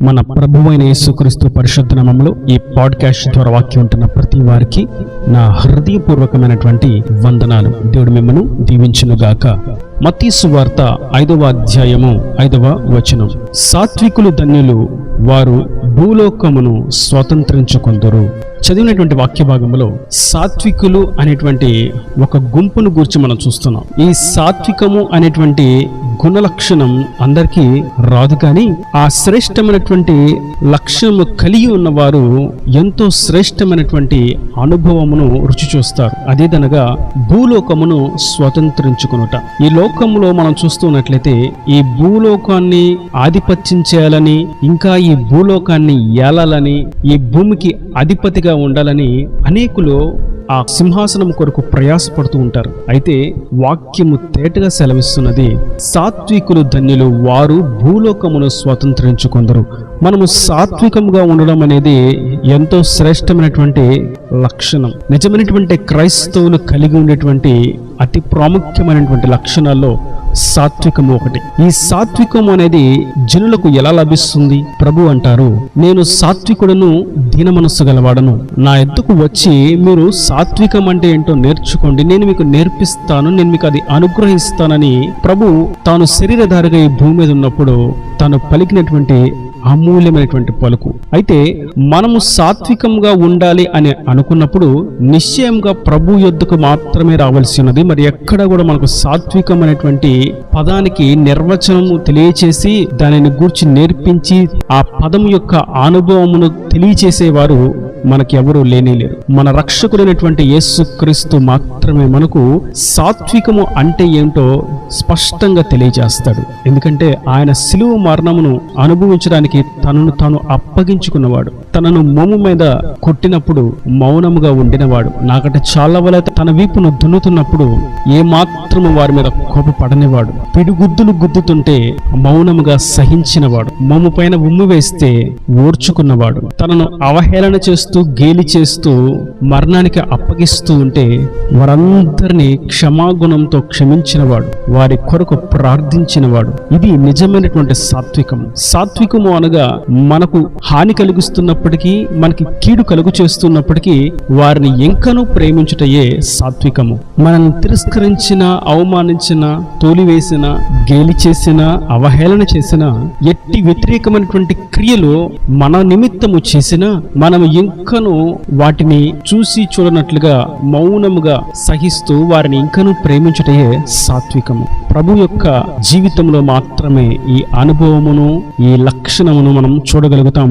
మన ప్రభువైన యేసుక్రీస్తు పరిశుద్ధ నామములో ఈ పాడ్కాస్ట్ ద్వారా వాక్యం ఉంటున్న ప్రతి వారికి నా హృదయపూర్వకమైనటువంటి వందనాలు. దేవుడు మిమ్మను దీవించునుగాక. మత్తయి సువార్త 5వ అధ్యాయము 5వ వచనం. సాత్వికులు ధన్యులు, వారు భూలోకమును స్వతంత్రించుకొందురు. చదివినటువంటి వాక్య భాగంలో సాత్వికులు అనేటువంటి ఒక గుంపును గురించి మనం చూస్తున్నాం. ఈ సాత్వికము అనేటువంటి గుణ లక్షణం అందరికీ రాదు, కానీ ఆ శ్రేష్టమైనటువంటి లక్షణము కలిగి ఉన్నవారు ఎంతో శ్రేష్టమైనటువంటి అనుభవమును రుచి చూస్తారు. అదేదనగా భూలోకమును స్వతంత్రించుకొనుట. ఈ లోకంలో మనం చూస్తున్నట్లయితే ఈ భూలోకాన్ని ఆధిపత్యం చేయాలని, ఇంకా ఈ భూలోకాన్ని ఏలాలని, ఈ భూమికి అధిపతిగా ఉండాలని అనేకులు ఆ సింహాసనం కొరకు ప్రయాసపడుతూ ఉంటారు. అయితే వాక్యము తేటగా సెలవిస్తున్నది, సాత్వికులు ధన్యులు, వారు భూలోకమును స్వతంత్రించుకొందరు. మనము సాత్వికంగా ఉండడం అనేది ఎంతో శ్రేష్టమైనటువంటి లక్షణం. నిజమైనటువంటి క్రైస్తవులు కలిగి ఉండేటువంటి అతి ప్రాముఖ్యమైనటువంటి లక్షణాల్లో సాత్వికము ఒకటి. ఈ సాత్వికము అనేది జనులకు ఎలా లభిస్తుంది? ప్రభు అంటారు, నేను సాత్వికుడను, దీన మనస్సు గలవాడను. నా ఎద్దుకు వచ్చి మీరు సాత్వికం అంటే ఏంటో నేర్చుకోండి, నేను మీకు నేర్పిస్తాను, నేను మీకు అది అనుగ్రహిస్తానని ప్రభు తాను శరీరధారిగా ఈ భూమి మీద ఉన్నప్పుడు తాను పలికినటువంటి అమూల్యమైనటువంటి పలుకు. అయితే మనము సాత్వికంగా ఉండాలి అని అనుకున్నప్పుడు నిశ్చయంగా ప్రభు యొద్దకు మాత్రమే రావాల్సి ఉన్నది. మరి ఎక్కడ కూడా మనకు సాత్వికం అనేటువంటి పదానికి నిర్వచనము తెలియచేసి దానిని గూర్చి నేర్పించి ఆ పదం యొక్క అనుభవమును తెలియచేసేవారు మనకి ఎవరూ లేనేలేరు. మన రక్షకుడైనటువంటి యేసుక్రీస్తు మాత్రమే మనకు సాత్వికము అంటే ఏంటో స్పష్టంగా తెలియజేస్తాడు. ఎందుకంటే ఆయన శిలువ మరణమును అనుభవించడానికి తనను తాను అప్పగించుకున్నవాడు. తనను మోము మీద కొట్టినప్పుడు మౌనముగా ఉండినవాడు. నాకంటే చాలా వల్ల తన వీపును దున్నుతున్నప్పుడు ఏ మాత్రము వారి మీద కోపపడనివాడు. పిడిగుద్దులు గుద్దుతుంటే మౌనముగా సహించినవాడు. మోము పైన ఉమ్ము వేస్తే ఓర్చుకున్నవాడు. తనను అవహేళన చేస్తూ గేలి చేస్తూ మరణానికి అప్పగిస్తూ ఉంటే వారందరినీ క్షమాగుణంతో క్షమించినవాడు, వారి కొరకు ప్రార్థించినవాడు. ఇది నిజమైనటువంటి సాత్వికము. సాత్వికము అనగా మనకు హాని కలిగిస్తున్నప్పటికీ, మనకి కీడు కలుగు చేస్తున్నప్పటికీ వారిని ఎంకనూ ప్రేమించుటయే సాత్వికము. మనల్ని తిరస్కరించిన, అవమానించిన, తోలివేసిన, గేలి చేసిన, అవహేళన చేసిన, ఎట్టి వ్యతిరేకమైనటువంటి క్రియలు మన నిమిత్తము చేసిన మనం ఇంకను వాటిని చూసి చూడనట్లుగా మౌనముగా సహిస్తూ వారిని ఇంకను ప్రేమించుటయే సాత్వికము. ప్రభు యొక్క జీవితంలో మాత్రమే ఈ అనుభవమును, ఈ లక్షణమును మనం చూడగలుగుతాం.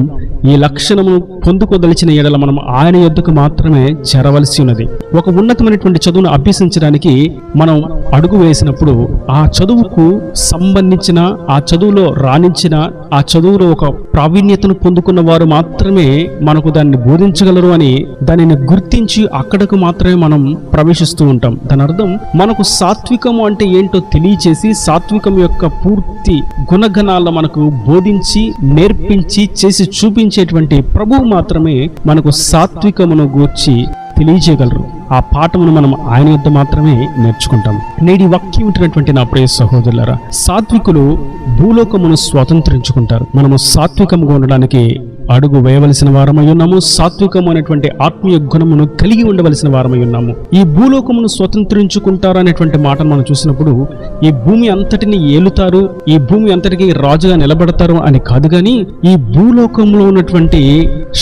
ఈ లక్షణమును పొందుకోదలిచిన ఎడల మనం ఆయన యొద్దకు మాత్రమే చేరవలసి ఉన్నది. ఒక ఉన్నతమైనటువంటి చదువును అభ్యసించడానికి మనం అడుగు వేసినప్పుడు ఆ చదువుకు సంబంధించిన, ఆ చదువులో రాణించిన, ఆ చదువులో ఒక ప్రావీణ్యతను పొందుకున్న వారు మాత్రమే మనకు దాన్ని బోధించగలరు అని దానిని గుర్తించి అక్కడకు మాత్రమే మనం ప్రవేశిస్తూ ఉంటాం. దాని అర్థం మనకు సాత్వికము అంటే ఏంటో తెలియచేసి సాత్వికం యొక్క పూర్తి గుణగణాలను మనకు బోధించి నేర్పించి చేసి చూపించేటువంటి ప్రభువు మాత్రమే మనకు సాత్వికమును గూర్చి తెలియజేయగలరు. ఆ పాఠమును మనం ఆయన యొద్ద మాత్రమే నేర్చుకుంటాం. నేటి వాక్యం ఉంటున్నటువంటి నా ప్రియ సహోదరులారా, సాత్వికులు భూలోకమును స్వతంత్రించుకుంటారు. మనము సాత్వికంగా ఉండడానికి అడుగు వేయవలసిన వారమై ఉన్నాము. సాత్వికము అనేటువంటి ఆత్మీయ గుణమును కలిగి ఉండవలసిన వారమై ఉన్నాము. ఈ భూలోకమును స్వతంత్రించుకుంటారు అనేటువంటి మాటను మనం చూసినప్పుడు ఈ భూమి అంతటిని ఏలుతారు, ఈ భూమి అంతటికి రాజుగా నిలబడతారు అని కాదు, కానీ ఈ భూలోకంలో ఉన్నటువంటి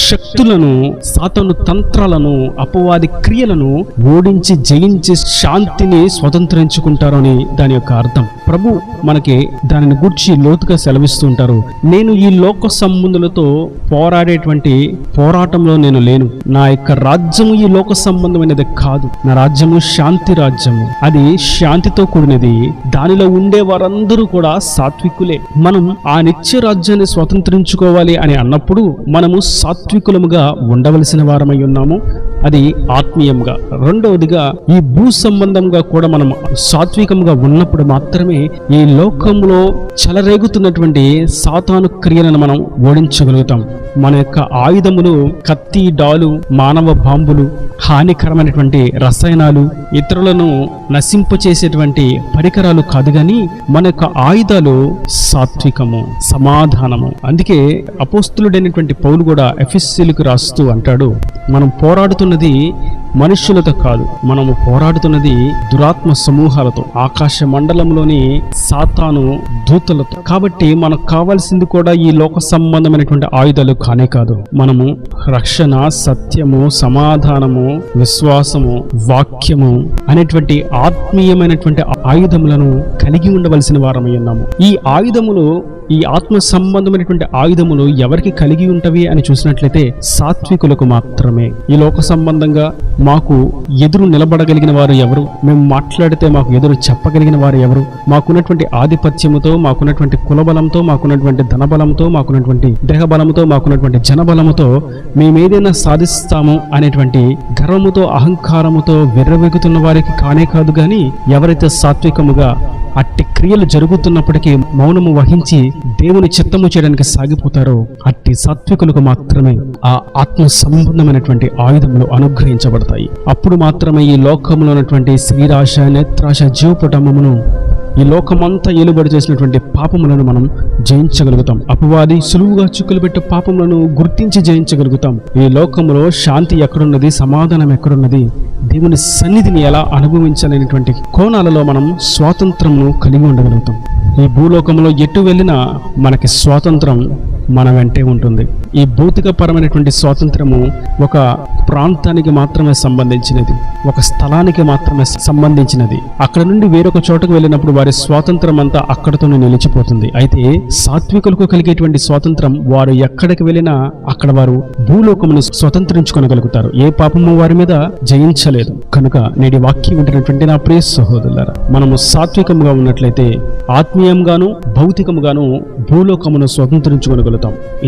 శక్తులను, సాతాను తంత్రాలను, అపవాది క్రియలను ఓడించి జయించి శాంతిని స్వతంత్రించుకుంటారు అని దాని యొక్క అర్థం. ప్రభు మనకి దానిని గూర్చి లోతుగా సెలవిస్తూ ఉంటారు. నేను ఈ లోక సంబంధులతో పోరాడేటువంటి పోరాటంలో నేను లేను. నా యొక్క రాజ్యము ఈ లోక సంబంధమైనది కాదు. నా రాజ్యము శాంతి రాజ్యము. అది శాంతితో కూడినది. దానిలో ఉండే వారందరూ కూడా సాత్వికులే. మనం ఆ నిత్య రాజ్యాన్ని స్వతంత్రించుకోవాలి అని అన్నప్పుడు మనము సాత్వికులముగా ఉండవలసిన వారమై ఉన్నాము. అది ఆత్మీయంగా. రెండవదిగా ఈ భూ సంబంధంగా కూడా మనం సాత్వికంగా ఉన్నప్పుడు మాత్రమే ఈ లోకంలో చెలరేగుతున్నటువంటి సాతాను క్రియలను మనం ఓడించగలుగుతాం. మన యొక్క ఆయుధములు కత్తి, డాలు, మానవ బాంబులు, హానికరమైనటువంటి రసాయనాలు, ఇతరులను నశింపచేసేటువంటి పరికరాలు కాదు గాని మన యొక్క ఆయుధాలు సాత్వికము, సమాధానము. అందుకే అపోస్తులుడైనటువంటి పౌలు కూడా ఎఫెసీయులకు రాస్తూ అంటాడు, మనం పోరాడుతున్నది మనుష్యులతో కాదు, మనము పోరాడుతున్నది దురాత్మ సమూహాలతో, ఆకాశ మండలంలోని సాతాను దూతలతో. కాబట్టి మనకు కావాల్సింది కూడా ఈ లోక సంబంధమైనటువంటి ఆయుధాలు కానే కాదు. మనము రక్షణ, సత్యము, సమాధానము, విశ్వాసము, వాక్యము అనేటువంటి ఆత్మీయమైనటువంటి ఆయుధములను కలిగి ఉండవలసిన వారమై ఉన్నాము. ఈ ఆయుధములు, ఈ ఆత్మ సంబంధమైనటువంటి ఆయుధములు ఎవరికి కలిగి ఉంటవి అని చూసినట్లయితే సాత్వికులకు మాత్రమే. ఈ లోక సంబంధంగా మాకు ఎదురు నిలబడగలిగిన వారు ఎవరు, మేము మాట్లాడితే మాకు ఎదురు చెప్పగలిగిన వారు ఎవరు, మాకున్నటువంటి ఆధిపత్యముతో, మాకున్నటువంటి కులబలంతో, మాకున్నటువంటి ధనబలంతో, మాకున్నటువంటి దేహబలముతో, మాకున్నటువంటి జనబలముతో మేమేదైనా సాధిస్తాము అనేటువంటి గర్వముతో, అహంకారముతో విర్రవెగుతున్న వారికి కానే కాదు గాని, ఎవరైతే సాత్వికముగా అట్టి క్రియలు జరుగుతున్నప్పటికీ మౌనము వహించి దేవుని చిత్తము చేయడానికి సాగిపోతారో అట్టి సాత్వికులకు మాత్రమే ఆ ఆత్మ సంబంధమైనటువంటి ఆయుధములు అనుగ్రహించబడతాయి. అప్పుడు మాత్రమే ఈ లోకంలో ఉన్నటువంటి శ్రీరాశ, నేత్రాశ, జీవపటమును, ఈ లోకమంతా ఏలుబడి చేసినటువంటి పాపములను మనం జయించగలుగుతాం. అపవాది సులువుగా చిక్కులు పెట్టే పాపములను గుర్తించి జయించగలుగుతాం. ఈ లోకంలో శాంతి ఎక్కడున్నది, సమాధానం ఎక్కడున్నది, దేవుని సన్నిధిని ఎలా అనుభవించాలనేటువంటి కోణాలలో మనం స్వాతంత్రమును కలిగి ఉండగలుగుతాం. ఈ భూలోకంలో ఎటు వెళ్ళినా మనకి స్వాతంత్రం మన వెంటే ఉంటుంది. ఈ భౌతికపరమైనటువంటి స్వాతంత్రము ఒక ప్రాంతానికి మాత్రమే సంబంధించినది, ఒక స్థలానికి మాత్రమే సంబంధించినది. అక్కడ నుండి వేరొక చోటకు వెళ్ళినప్పుడు వారి స్వాతంత్రం అంతా అక్కడతోనే నిలిచిపోతుంది. అయితే సాత్వికులకు కలిగేటువంటి స్వాతంత్రం, వారు ఎక్కడికి వెళ్ళినా అక్కడ వారు భూలోకమును స్వతంత్రించుకోగలుగుతారు. ఏ పాపము వారి మీద జయించలేదు. కనుక నేటి వాక్యం వింటున్నటువంటి నా ప్రియ సహోదరులారా, మనము సాత్వికముగా ఉన్నట్లయితే ఆత్మీయంగాను భౌతికముగాను భూలోకమును స్వతంత్రించుకోగలుగుతాం.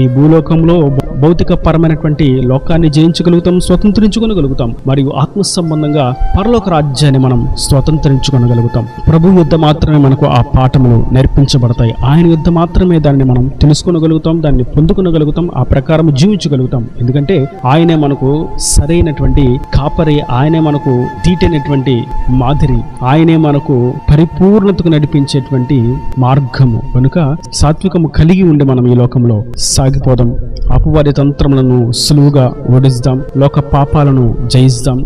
ఈ భూలోకంలో భౌతిక పరమైనటువంటి లోకాన్ని జయించగలుగుతాం, స్వతంత్రించుకోగలుగుతాం. మరియు ఆత్మ సంబంధంగా పరలోక రాజ్యాన్ని మనం స్వతంత్రించుకోగలుగుతాం. ప్రభు యుద్ధ మాత్రమే మనకు ఆ పాఠములు నేర్పించబడతాయి. ఆయన యుద్ధ మాత్రమే దాన్ని మనం తెలుసుకోగలుగుతాం, దాన్ని పొందుకోగలుగుతాం, ఆ ప్రకారం జీవించగలుగుతాం. ఎందుకంటే ఆయనే మనకు సరైనటువంటి కాపరి, ఆయనే మనకు తీటైనటువంటి మాదిరి, ఆయనే మనకు పరిపూర్ణతకు నడిపించేటువంటి మార్గము. కనుక సాత్వికము కలిగి ఉండి మనం ఈ లోకంలో సాగిపోదాం. అపవాది తంత్రములను సులువుగా ఓడిస్తాం, లోక పాపాలను జయిస్తాం,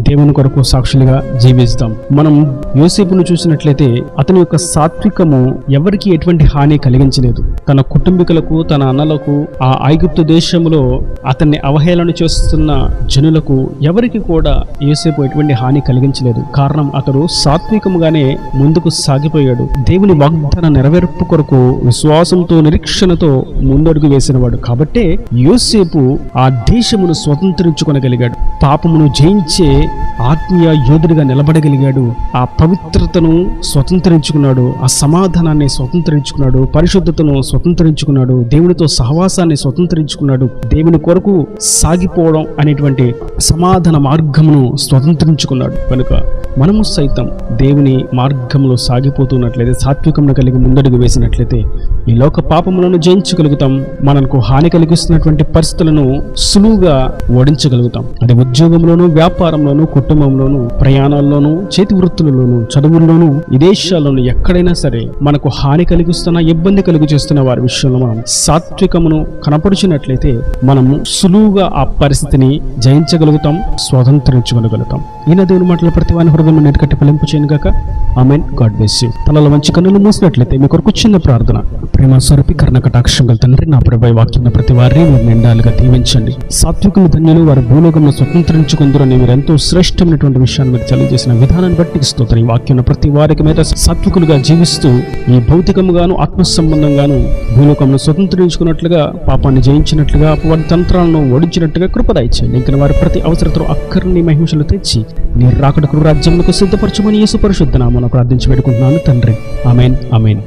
దేవుని కొరకు సాక్షులుగా జీవిస్తాం. మనం యోసేపును చూసినట్లయితే అతని యొక్క సాత్వికము ఎవరికి ఎటువంటి హాని కలిగించలేదు. తన కుటుంబీకులకు, తన అన్నలకు, ఆ ఐగుప్తు దేశంలో అతన్ని అవహేళన చేస్తున్న జనులకు ఎవరికి కూడా యోసేపు ఎటువంటి హాని కలిగించలేదు. కారణం, అతడు సాత్వికముగానే ముందుకు సాగిపోయాడు. దేవుని వాగ్దాన నెరవేర్పు కొరకు విశ్వాసంతో, నిరీక్షణతో ముందడుగు వేసినవాడు. కాబట్టే యోసేపు ఆ దేశమును స్వతంత్రించుకొనగలిగాడు. పాపమును జయించే ఆత్మీయ యోధుడిగా నిలబడగలిగాడు. ఆ పవిత్రతను స్వతంత్రించుకున్నాడు, ఆ సమాధానాన్ని స్వతంత్రించుకున్నాడు, పరిశుద్ధతను స్వతంత్రించుకున్నాడు, దేవునితో సహవాసాన్ని స్వతంత్రించుకున్నాడు. దేవుని కొరకు సాగిపోవడం అనేటువంటి సమాధాన మార్గమును స్వతంత్రించుకున్నాడు. కనుక మనము సైతం దేవుని మార్గంలో సాగిపోతున్నట్లయితే, సాత్వికమును కలిగి ముందడుగు వేసినట్లయితే ఈ లోక పాపములను జయించగలుగుతాం. మనకు హాని కలిగిస్తున్నటువంటి పరిస్థితులను సులువుగా ఓడించగలుగుతాం. అది ఉద్యోగంలోనూ, వ్యాపారంలోనూ, కుటుంబంలోనూ, ప్రయాణాల్లోనూ, చేతి వృత్తులలోనూ, చదువుల్లోనూ, విదేశాల్లోనూ ఎక్కడైనా సరే మనకు హాని కలిగిస్తున్న, ఇబ్బంది కలిగి చేస్తున్న వారి విషయంలో మనం సాత్వికమును కనపరిచినట్లయితే మనము సులువుగా ఆ పరిస్థితిని జయించగలుగుతాం, స్వతంత్రించుకోగలుగుతాం. ఈయన దేవుని మాటలు ప్రతి వాని హృదయం నేటి కట్టి ఫలింపు చేయను గాక. ఆమేన్. God bless you. తలలో మంచి కన్నులు మూసినట్లయితే మీ కొరకు చిన్న ప్రార్థన. ప్రేమ స్వరూపి, కరుణ కటాక్షం గల తండ్రి, నా ప్రభు వాక్యం ప్రతి వారిని మీరు నిండాలుగా దీవించండి. సాత్వికులు ధన్యులు, వారి భూలోకంలో స్వతంత్రించుకుందరని మీరు ఎంతో శ్రేష్టమైనటువంటి విషయాన్ని మీరు తెలియజేసిన విధానాన్ని బట్టి స్తోత్రం. ఈ వాక్యం ప్రతి వారికి మీద సాత్వికులుగా జీవిస్తూ ఈ భౌతికముగాను, ఆత్మ సంబంధంగాను భూలోకంలో స్వతంత్రించుకున్నట్లుగా, పాపాన్ని జయించినట్లుగా, అపవాది తంత్రాలను ఓడించినట్టుగా కృప దయచేయండి. ఇంకా వారి ప్రతి అవసరతలో అక్కర్ని మహిమలు తెచ్చి నీ రాకడ రాజ్యములకు సిద్ధపరచమని యేసు పరిశుద్ధ నామమున ప్రార్థించి పెట్టుకుంటున్నాను తండ్రి. ఆమేన్. ఆమేన్.